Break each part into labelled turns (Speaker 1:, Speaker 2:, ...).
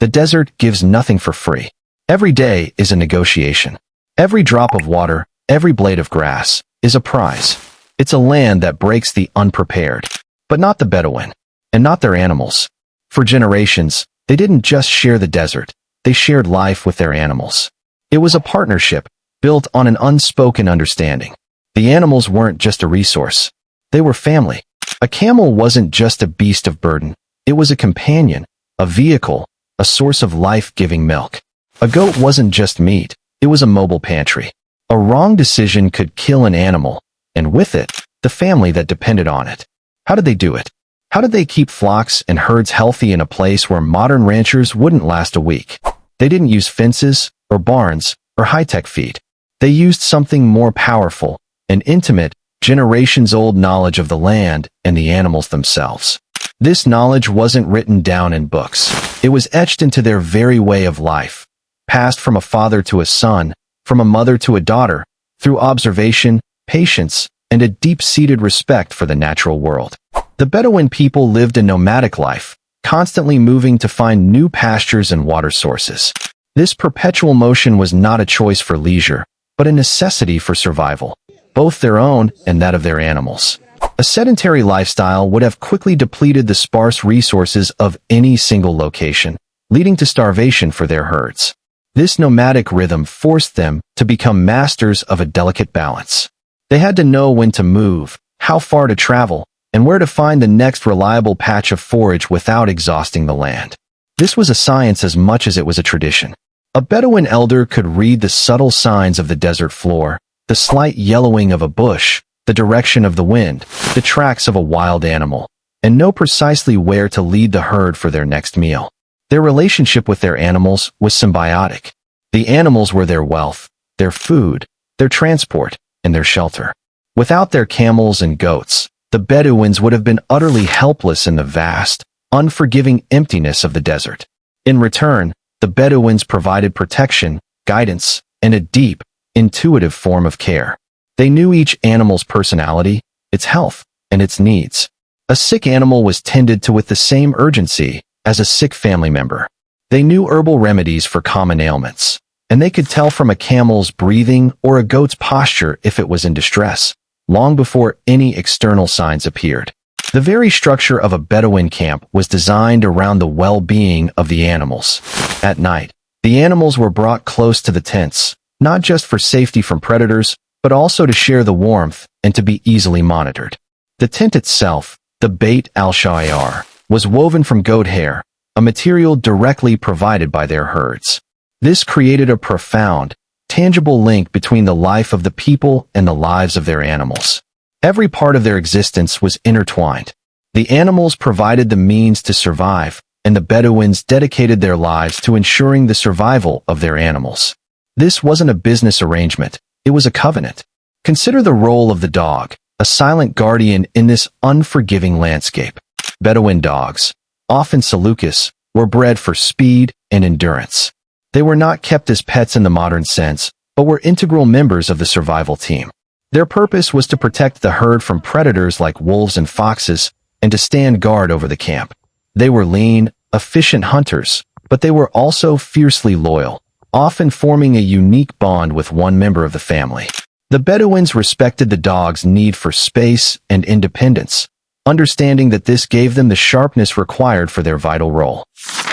Speaker 1: The desert gives nothing for free. Every day is a negotiation. Every drop of water, every blade of grass, is a prize. It's a land that breaks the unprepared. But not the Bedouin, and not their animals. For generations, they didn't just share the desert, they shared life with their animals. It was a partnership, built on an unspoken understanding. The animals weren't just a resource. They were family. A camel wasn't just a beast of burden. It was a companion, a vehicle, a source of life-giving milk. A goat wasn't just meat. It was a mobile pantry. A wrong decision could kill an animal, and with it, the family that depended on it. How did they do it? How did they keep flocks and herds healthy in a place where modern ranchers wouldn't last a week? They didn't use fences, or barns, or high-tech feed. They used something more powerful, an intimate, generations-old knowledge of the land and the animals themselves. This knowledge wasn't written down in books. It was etched into their very way of life, passed from a father to a son, from a mother to a daughter, through observation, patience, and a deep-seated respect for the natural world. The Bedouin people lived a nomadic life, constantly moving to find new pastures and water sources. This perpetual motion was not a choice for leisure, but a necessity for survival, both their own and that of their animals. A sedentary lifestyle would have quickly depleted the sparse resources of any single location, leading to starvation for their herds. This nomadic rhythm forced them to become masters of a delicate balance. They had to know when to move, how far to travel, and where to find the next reliable patch of forage without exhausting the land. This was a science as much as it was a tradition. A Bedouin elder could read the subtle signs of the desert floor, the slight yellowing of a bush, the direction of the wind, the tracks of a wild animal, and know precisely where to lead the herd for their next meal. Their relationship with their animals was symbiotic. The animals were their wealth, their food, their transport, and their shelter. Without their camels and goats, the Bedouins would have been utterly helpless in the vast, unforgiving emptiness of the desert. In return, the Bedouins provided protection, guidance, and a deep, intuitive form of care. They knew each animal's personality, its health, and its needs. A sick animal was tended to with the same urgency as a sick family member. They knew herbal remedies for common ailments, and they could tell from a camel's breathing or a goat's posture if it was in distress, long before any external signs appeared. The very structure of a Bedouin camp was designed around the well-being of the animals. At night, the animals were brought close to the tents, not just for safety from predators, but also to share the warmth and to be easily monitored. The tent itself, the Beit al-Sha'ir, was woven from goat hair, a material directly provided by their herds. This created a profound, tangible link between the life of the people and the lives of their animals. Every part of their existence was intertwined. The animals provided the means to survive, and the Bedouins dedicated their lives to ensuring the survival of their animals. This wasn't a business arrangement, it was a covenant. Consider the role of the dog, a silent guardian in this unforgiving landscape. Bedouin dogs, often Seleucus, were bred for speed and endurance. They were not kept as pets in the modern sense, but were integral members of the survival team. Their purpose was to protect the herd from predators like wolves and foxes, and to stand guard over the camp. They were lean, efficient hunters, but they were also fiercely loyal, often forming a unique bond with one member of the family. The Bedouins respected the dog's need for space and independence, understanding that this gave them the sharpness required for their vital role.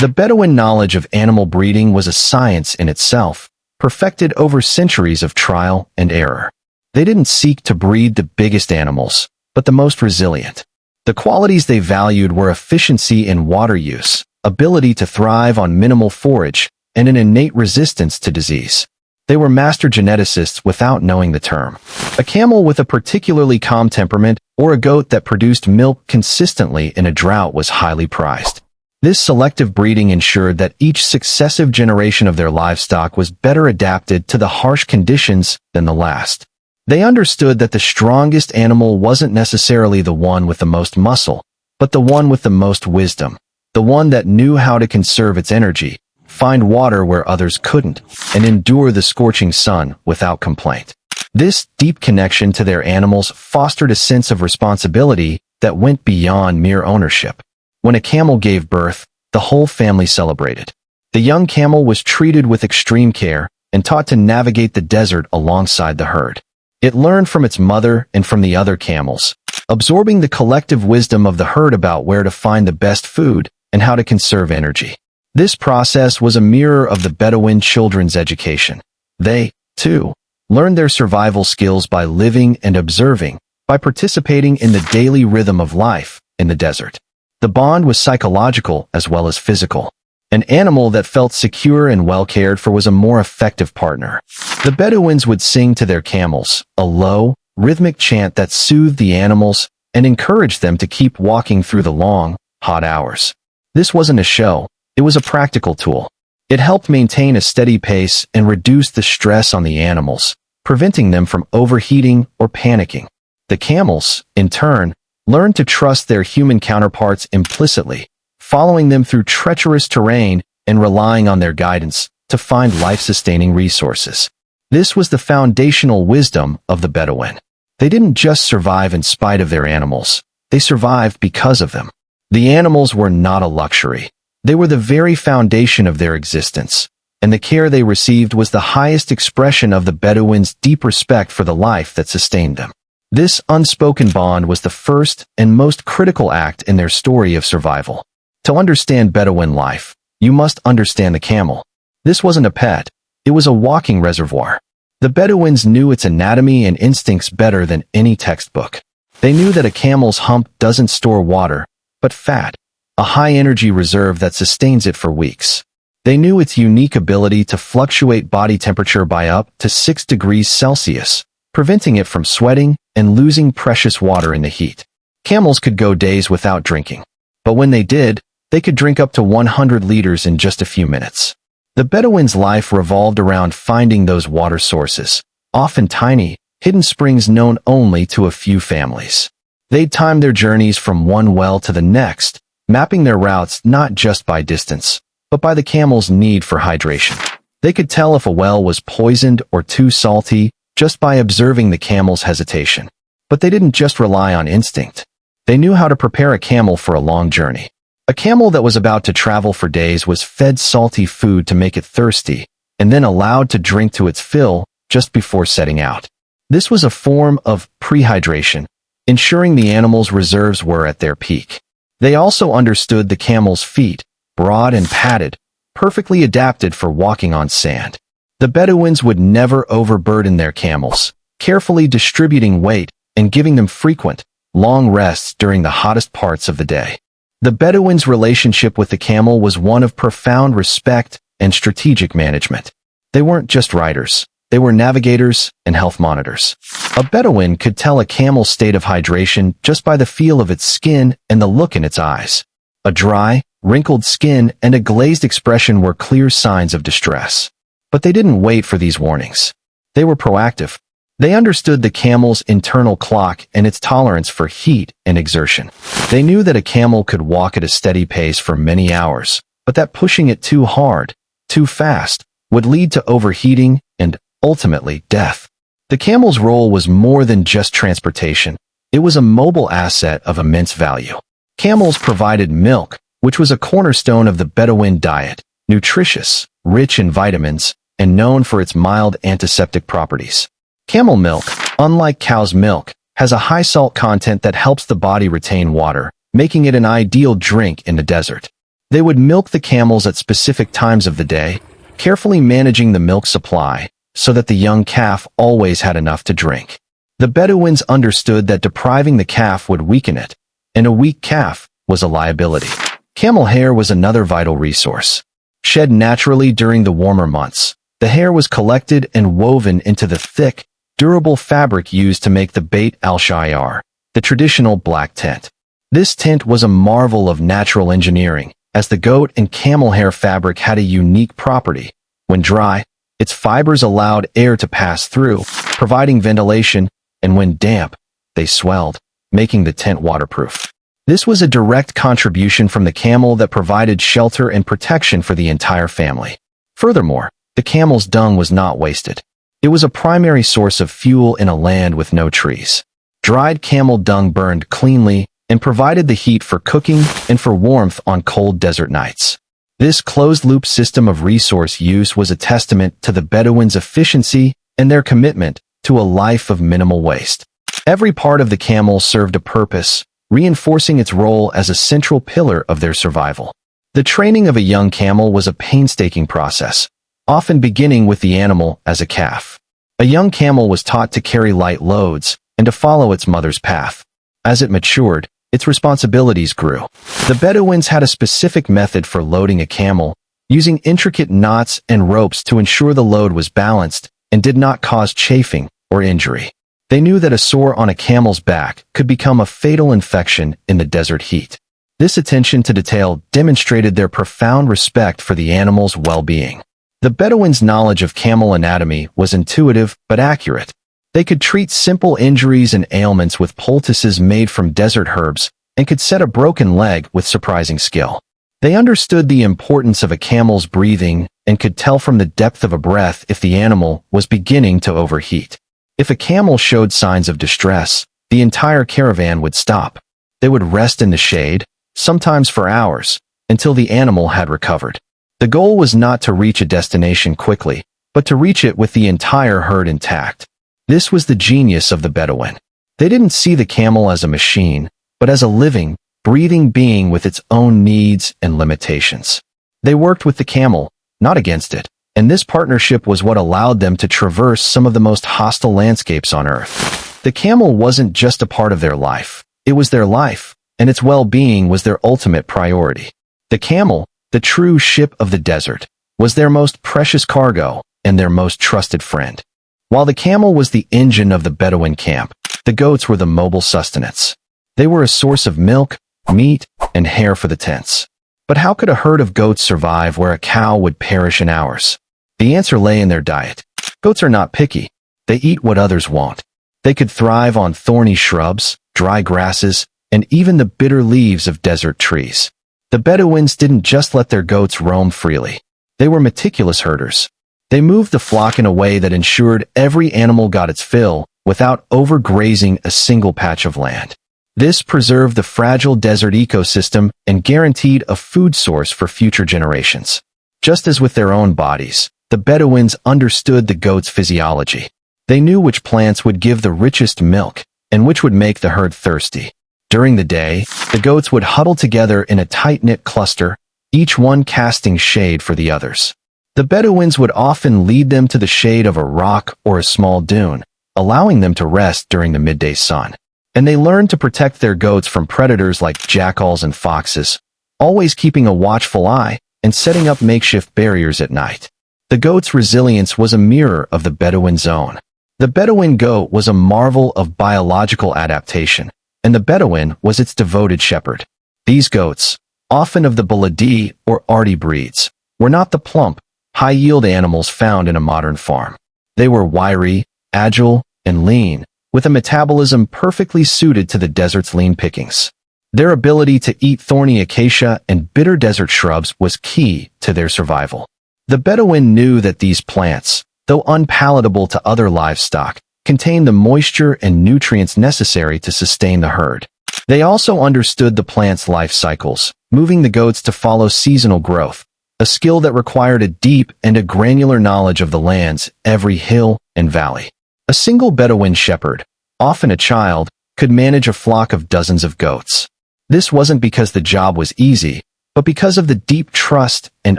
Speaker 1: The Bedouin knowledge of animal breeding was a science in itself, perfected over centuries of trial and error. They didn't seek to breed the biggest animals, but the most resilient. The qualities they valued were efficiency in water use, ability to thrive on minimal forage, and an innate resistance to disease. They were master geneticists without knowing the term. A camel with a particularly calm temperament or a goat that produced milk consistently in a drought was highly prized. This selective breeding ensured that each successive generation of their livestock was better adapted to the harsh conditions than the last. They understood that the strongest animal wasn't necessarily the one with the most muscle, but the one with the most wisdom, the one that knew how to conserve its energy, find water where others couldn't, and endure the scorching sun without complaint. This deep connection to their animals fostered a sense of responsibility that went beyond mere ownership. When a camel gave birth, the whole family celebrated. The young camel was treated with extreme care and taught to navigate the desert alongside the herd. It learned from its mother and from the other camels, absorbing the collective wisdom of the herd about where to find the best food and how to conserve energy. This process was a mirror of the Bedouin children's education. They, too, learned their survival skills by living and observing, by participating in the daily rhythm of life in the desert. The bond was psychological as well as physical. An animal that felt secure and well cared for was a more effective partner. The Bedouins would sing to their camels, a low, rhythmic chant that soothed the animals and encouraged them to keep walking through the long, hot hours. This wasn't a show, it was a practical tool. It helped maintain a steady pace and reduce the stress on the animals, preventing them from overheating or panicking. The camels, in turn, learned to trust their human counterparts implicitly, following them through treacherous terrain and relying on their guidance to find life-sustaining resources. This was the foundational wisdom of the Bedouin. They didn't just survive in spite of their animals, they survived because of them. The animals were not a luxury. They were the very foundation of their existence, and the care they received was the highest expression of the Bedouins' deep respect for the life that sustained them. This unspoken bond was the first and most critical act in their story of survival. To understand Bedouin life, you must understand the camel. This wasn't a pet, it was a walking reservoir. The Bedouins knew its anatomy and instincts better than any textbook. They knew that a camel's hump doesn't store water, but fat, a high-energy reserve that sustains it for weeks. They knew its unique ability to fluctuate body temperature by up to 6 degrees Celsius, preventing it from sweating and losing precious water in the heat. Camels could go days without drinking, but when they did, they could drink up to 100 liters in just a few minutes. The Bedouins' life revolved around finding those water sources, often tiny, hidden springs known only to a few families. They'd time their journeys from one well to the next, mapping their routes not just by distance, but by the camel's need for hydration. They could tell if a well was poisoned or too salty just by observing the camel's hesitation. But they didn't just rely on instinct. They knew how to prepare a camel for a long journey. A camel that was about to travel for days was fed salty food to make it thirsty, and then allowed to drink to its fill just before setting out. This was a form of prehydration, ensuring the animal's reserves were at their peak. They also understood the camel's feet, broad and padded, perfectly adapted for walking on sand. The Bedouins would never overburden their camels, carefully distributing weight and giving them frequent, long rests during the hottest parts of the day. The Bedouins' relationship with the camel was one of profound respect and strategic management. They weren't just riders, they were navigators and health monitors. A Bedouin could tell a camel's state of hydration just by the feel of its skin and the look in its eyes. A dry, wrinkled skin and a glazed expression were clear signs of distress. But they didn't wait for these warnings. They were proactive. They understood the camel's internal clock and its tolerance for heat and exertion. They knew that a camel could walk at a steady pace for many hours, but that pushing it too hard, too fast, would lead to overheating and, ultimately, death. The camel's role was more than just transportation. It was a mobile asset of immense value. Camels provided milk, which was a cornerstone of the Bedouin diet, nutritious, rich in vitamins, and known for its mild antiseptic properties. Camel milk, unlike cow's milk, has a high salt content that helps the body retain water, making it an ideal drink in the desert. They would milk the camels at specific times of the day, carefully managing the milk supply so that the young calf always had enough to drink. The Bedouins understood that depriving the calf would weaken it, and a weak calf was a liability. Camel hair was another vital resource. Shed naturally during the warmer months, the hair was collected and woven into the thick, durable fabric used to make the Beit al-Sha'ir, the traditional black tent. This tent was a marvel of natural engineering, as the goat and camel hair fabric had a unique property. When dry, its fibers allowed air to pass through, providing ventilation, and when damp, they swelled, making the tent waterproof. This was a direct contribution from the camel that provided shelter and protection for the entire family. Furthermore, the camel's dung was not wasted. It was a primary source of fuel in a land with no trees. Dried camel dung burned cleanly and provided the heat for cooking and for warmth on cold desert nights. This closed-loop system of resource use was a testament to the Bedouins' efficiency and their commitment to a life of minimal waste. Every part of the camel served a purpose, reinforcing its role as a central pillar of their survival. The training of a young camel was a painstaking process, often beginning with the animal as a calf. A young camel was taught to carry light loads and to follow its mother's path. As it matured, its responsibilities grew. The Bedouins had a specific method for loading a camel, using intricate knots and ropes to ensure the load was balanced and did not cause chafing or injury. They knew that a sore on a camel's back could become a fatal infection in the desert heat. This attention to detail demonstrated their profound respect for the animal's well-being. The Bedouins' knowledge of camel anatomy was intuitive but accurate. They could treat simple injuries and ailments with poultices made from desert herbs and could set a broken leg with surprising skill. They understood the importance of a camel's breathing and could tell from the depth of a breath if the animal was beginning to overheat. If a camel showed signs of distress, the entire caravan would stop. They would rest in the shade, sometimes for hours, until the animal had recovered. The goal was not to reach a destination quickly, but to reach it with the entire herd intact. This was the genius of the Bedouin. They didn't see the camel as a machine, but as a living, breathing being with its own needs and limitations. They worked with the camel, not against it, and this partnership was what allowed them to traverse some of the most hostile landscapes on Earth. The camel wasn't just a part of their life, it was their life, and its well-being was their ultimate priority. The camel, the true ship of the desert, was their most precious cargo and their most trusted friend. While the camel was the engine of the Bedouin camp, the goats were the mobile sustenance. They were a source of milk, meat, and hair for the tents. But how could a herd of goats survive where a cow would perish in hours? The answer lay in their diet. Goats are not picky. They eat what others won't. They could thrive on thorny shrubs, dry grasses, and even the bitter leaves of desert trees. The Bedouins didn't just let their goats roam freely. They were meticulous herders. They moved the flock in a way that ensured every animal got its fill without overgrazing a single patch of land. This preserved the fragile desert ecosystem and guaranteed a food source for future generations. Just as with their own bodies, the Bedouins understood the goats' physiology. They knew which plants would give the richest milk and which would make the herd thirsty. During the day, the goats would huddle together in a tight-knit cluster, each one casting shade for the others. The Bedouins would often lead them to the shade of a rock or a small dune, allowing them to rest during the midday sun. And they learned to protect their goats from predators like jackals and foxes, always keeping a watchful eye and setting up makeshift barriers at night. The goat's resilience was a mirror of the Bedouin's own. The Bedouin goat was a marvel of biological adaptation, and the Bedouin was its devoted shepherd. These goats, often of the Baladi or Ardi breeds, were not the plump, high-yield animals found in a modern farm. They were wiry, agile, and lean, with a metabolism perfectly suited to the desert's lean pickings. Their ability to eat thorny acacia and bitter desert shrubs was key to their survival. The Bedouin knew that these plants, though unpalatable to other livestock, contained the moisture and nutrients necessary to sustain the herd. They also understood the plant's life cycles, moving the goats to follow seasonal growth, a skill that required a deep and a granular knowledge of the land's every hill and valley. A single Bedouin shepherd, often a child, could manage a flock of dozens of goats. This wasn't because the job was easy, but because of the deep trust and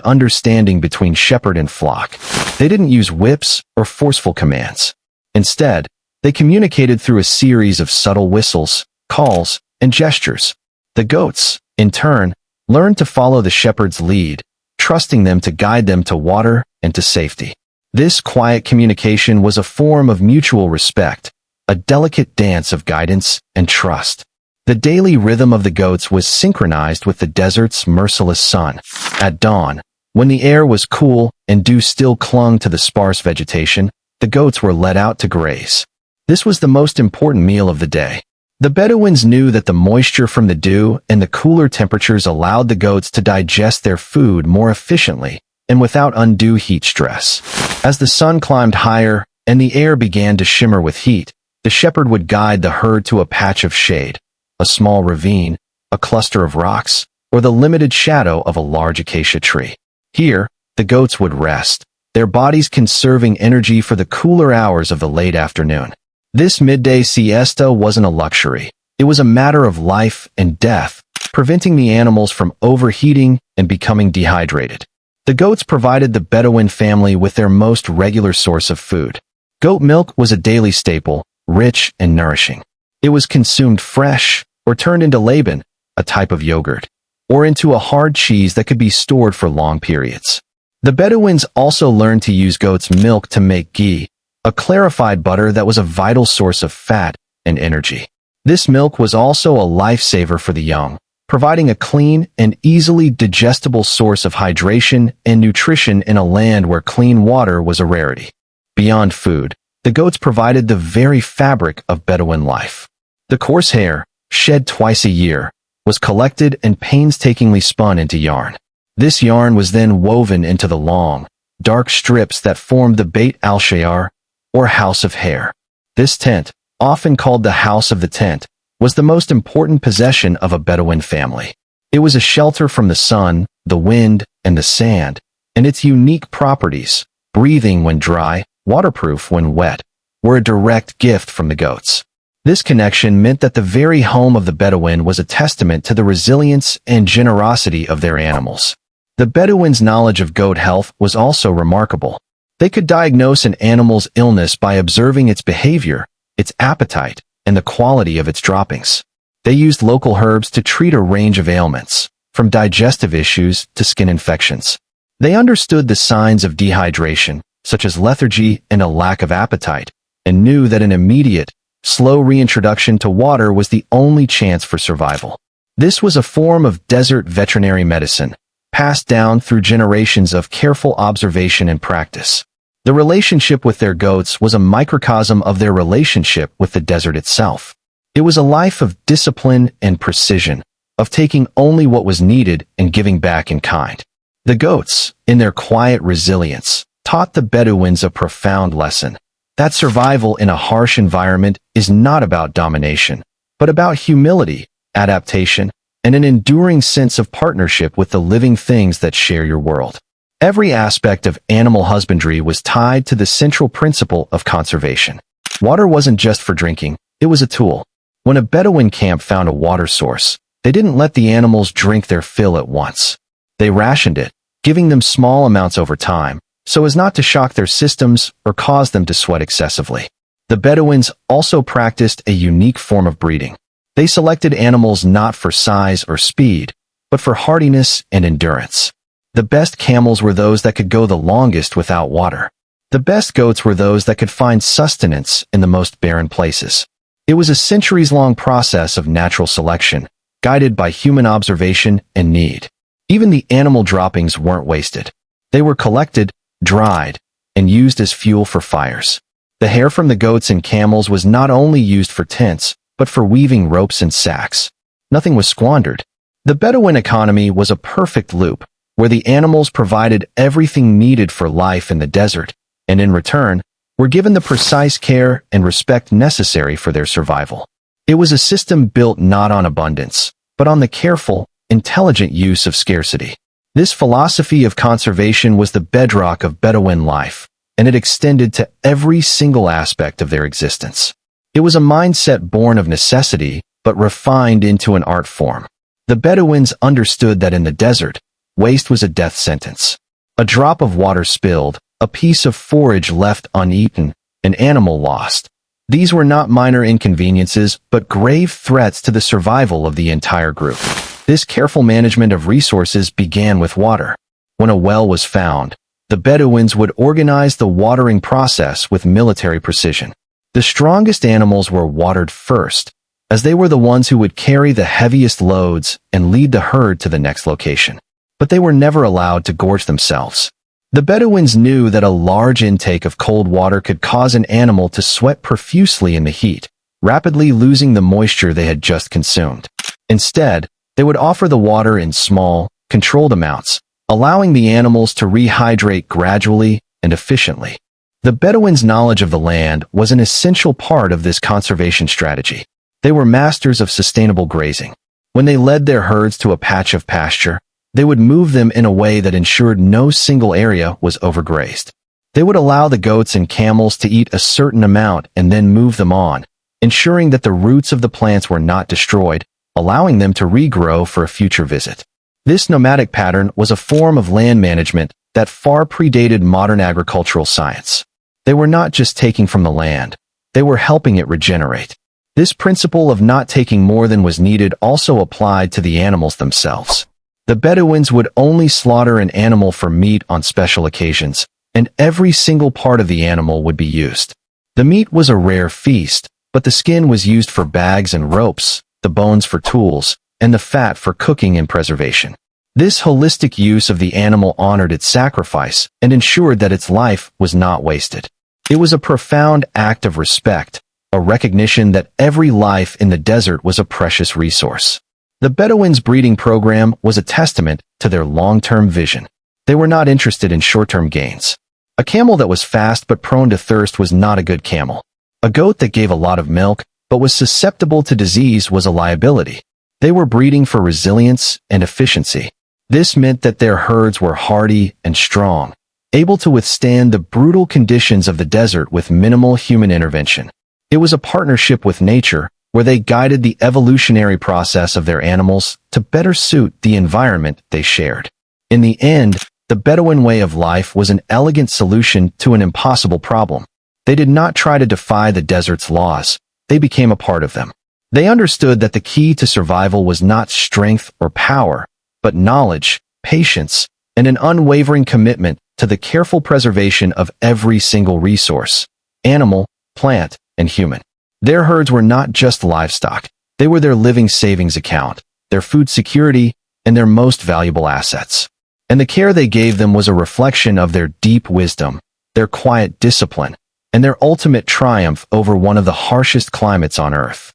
Speaker 1: understanding between shepherd and flock. They didn't use whips or forceful commands. Instead, they communicated through a series of subtle whistles, calls, and gestures. The goats, in turn, learned to follow the shepherd's lead, trusting them to guide them to water and to safety. This quiet communication was a form of mutual respect, a delicate dance of guidance and trust. The daily rhythm of the goats was synchronized with the desert's merciless sun. At dawn, when the air was cool and dew still clung to the sparse vegetation, the goats were led out to graze. This was the most important meal of the day. The Bedouins knew that the moisture from the dew and the cooler temperatures allowed the goats to digest their food more efficiently and without undue heat stress. As the sun climbed higher and the air began to shimmer with heat, the shepherd would guide the herd to a patch of shade, a small ravine, a cluster of rocks, or the limited shadow of a large acacia tree. Here, the goats would rest, their bodies conserving energy for the cooler hours of the late afternoon. This midday siesta wasn't a luxury. It was a matter of life and death, preventing the animals from overheating and becoming dehydrated. The goats provided the Bedouin family with their most regular source of food. Goat milk was a daily staple, rich and nourishing. It was consumed fresh or turned into laban, a type of yogurt, or into a hard cheese that could be stored for long periods. The Bedouins also learned to use goat's milk to make ghee, a clarified butter that was a vital source of fat and energy. This milk was also a lifesaver for the young, providing a clean and easily digestible source of hydration and nutrition in a land where clean water was a rarity. Beyond food, the goats provided the very fabric of Bedouin life. The coarse hair, shed twice a year, was collected and painstakingly spun into yarn. This yarn was then woven into the long, dark strips that formed the Beit al-Sha'ar, or House of Hair. This tent, often called the House of the Tent, was the most important possession of a Bedouin family. It was a shelter from the sun, the wind, and the sand, and its unique properties, breathing when dry, waterproof when wet, were a direct gift from the goats. This connection meant that the very home of the Bedouin was a testament to the resilience and generosity of their animals. The Bedouins' knowledge of goat health was also remarkable. They could diagnose an animal's illness by observing its behavior, its appetite, and the quality of its droppings. They used local herbs to treat a range of ailments, from digestive issues to skin infections. They understood the signs of dehydration, such as lethargy and a lack of appetite, and knew that an immediate, slow reintroduction to water was the only chance for survival. This was a form of desert veterinary medicine, passed down through generations of careful observation and practice. The relationship with their goats was a microcosm of their relationship with the desert itself. It was a life of discipline and precision, of taking only what was needed and giving back in kind. The goats, in their quiet resilience, taught the Bedouins a profound lesson, that survival in a harsh environment is not about domination, but about humility, adaptation, and an enduring sense of partnership with the living things that share your world. Every aspect of animal husbandry was tied to the central principle of conservation. Water wasn't just for drinking, it was a tool. When a Bedouin camp found a water source, they didn't let the animals drink their fill at once. They rationed it, giving them small amounts over time, so as not to shock their systems or cause them to sweat excessively. The Bedouins also practiced a unique form of breeding. They selected animals not for size or speed, but for hardiness and endurance. The best camels were those that could go the longest without water. The best goats were those that could find sustenance in the most barren places. It was a centuries-long process of natural selection, guided by human observation and need. Even the animal droppings weren't wasted. They were collected, dried, and used as fuel for fires. The hair from the goats and camels was not only used for tents, but for weaving ropes and sacks. Nothing was squandered. The Bedouin economy was a perfect loop, where the animals provided everything needed for life in the desert, and in return, were given the precise care and respect necessary for their survival. It was a system built not on abundance, but on the careful, intelligent use of scarcity. This philosophy of conservation was the bedrock of Bedouin life, and it extended to every single aspect of their existence. It was a mindset born of necessity, but refined into an art form. The Bedouins understood that in the desert, waste was a death sentence. A drop of water spilled, a piece of forage left uneaten, an animal lost. These were not minor inconveniences, but grave threats to the survival of the entire group. This careful management of resources began with water. When a well was found, the Bedouins would organize the watering process with military precision. The strongest animals were watered first, as they were the ones who would carry the heaviest loads and lead the herd to the next location. But they were never allowed to gorge themselves. The Bedouins knew that a large intake of cold water could cause an animal to sweat profusely in the heat, rapidly losing the moisture they had just consumed. Instead, they would offer the water in small, controlled amounts, allowing the animals to rehydrate gradually and efficiently. The Bedouins' knowledge of the land was an essential part of this conservation strategy. They were masters of sustainable grazing. When they led their herds to a patch of pasture, they would move them in a way that ensured no single area was overgrazed. They would allow the goats and camels to eat a certain amount and then move them on, ensuring that the roots of the plants were not destroyed, allowing them to regrow for a future visit. This nomadic pattern was a form of land management that far predated modern agricultural science. They were not just taking from the land, they were helping it regenerate. This principle of not taking more than was needed also applied to the animals themselves. The Bedouins would only slaughter an animal for meat on special occasions, and every single part of the animal would be used. The meat was a rare feast, but the skin was used for bags and ropes, the bones for tools, and the fat for cooking and preservation. This holistic use of the animal honored its sacrifice and ensured that its life was not wasted. It was a profound act of respect, a recognition that every life in the desert was a precious resource. The Bedouins' breeding program was a testament to their long-term vision. They were not interested in short-term gains. A camel that was fast but prone to thirst was not a good camel. A goat that gave a lot of milk but was susceptible to disease was a liability. They were breeding for resilience and efficiency. This meant that their herds were hardy and strong, able to withstand the brutal conditions of the desert with minimal human intervention. It was a partnership with nature, where they guided the evolutionary process of their animals to better suit the environment they shared. In the end, the Bedouin way of life was an elegant solution to an impossible problem. They did not try to defy the desert's laws, they became a part of them. They understood that the key to survival was not strength or power, but knowledge, patience, and an unwavering commitment to the careful preservation of every single resource, animal, plant, and human. Their herds were not just livestock, they were their living savings account, their food security, and their most valuable assets. And the care they gave them was a reflection of their deep wisdom, their quiet discipline, and their ultimate triumph over one of the harshest climates on Earth.